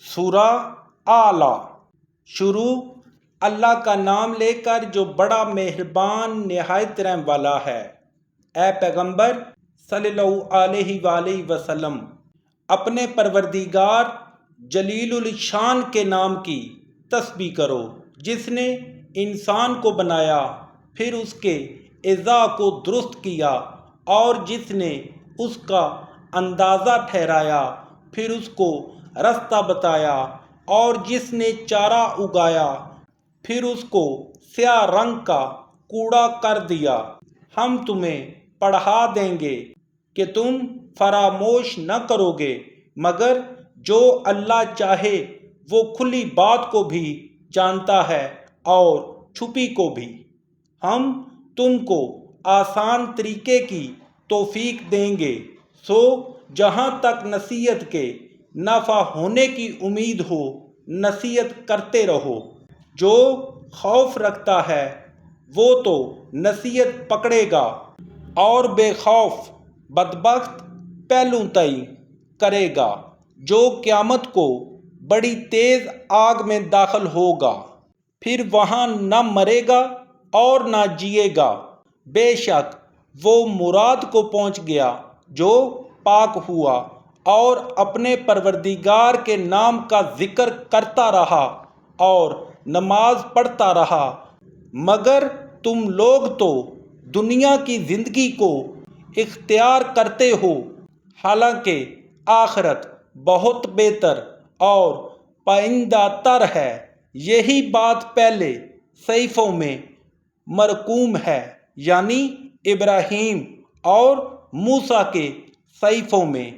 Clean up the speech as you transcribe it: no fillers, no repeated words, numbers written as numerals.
سورہ اعلیٰ۔ شروع اللہ کا نام لے کر جو بڑا مہربان نہایت رحم والا ہے۔ اے پیغمبر صلی اللہ علیہ وآلہ وسلم، اپنے پروردگار جلیل الشان کے نام کی تسبیح کرو، جس نے انسان کو بنایا، پھر اس کے اعضاء کو درست کیا، اور جس نے اس کا اندازہ ٹھہرایا، پھر اس کو رستہ بتایا، اور جس نے چارہ اگایا، پھر اس کو سیاہ رنگ کا کوڑا کر دیا۔ ہم تمہیں پڑھا دیں گے کہ تم فراموش نہ کرو گے، مگر جو اللہ چاہے وہ کھلی بات کو بھی جانتا ہے اور چھپی کو بھی۔ ہم تم کو آسان طریقے کی توفیق دیں گے، سو جہاں تک نصیحت کے نافع ہونے کی امید ہو نصیحت کرتے رہو۔ جو خوف رکھتا ہے وہ تو نصیحت پکڑے گا، اور بے خوف بدبخت پہلو تئی کرے گا، جو قیامت کو بڑی تیز آگ میں داخل ہوگا، پھر وہاں نہ مرے گا اور نہ جیے گا۔ بے شک وہ مراد کو پہنچ گیا جو پاک ہوا اور اپنے پروردگار کے نام کا ذکر کرتا رہا اور نماز پڑھتا رہا، مگر تم لوگ تو دنیا کی زندگی کو اختیار کرتے ہو، حالانکہ آخرت بہت بہتر اور پائیدہ تر ہے۔ یہی بات پہلے صحیفوں میں مرقوم ہے، یعنی ابراہیم اور موسیٰ کے صحیفوں میں۔